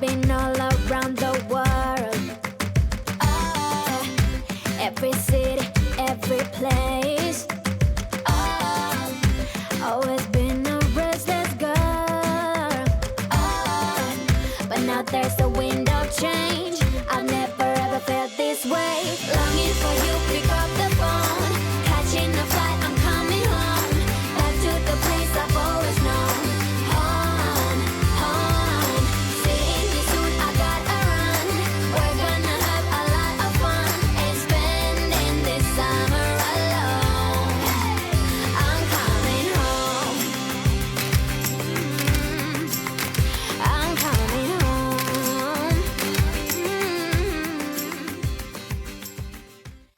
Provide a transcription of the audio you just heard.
been all around the world. Every city, every place. Always been a restless girl. But now there's a wind of change. I've never ever felt this way.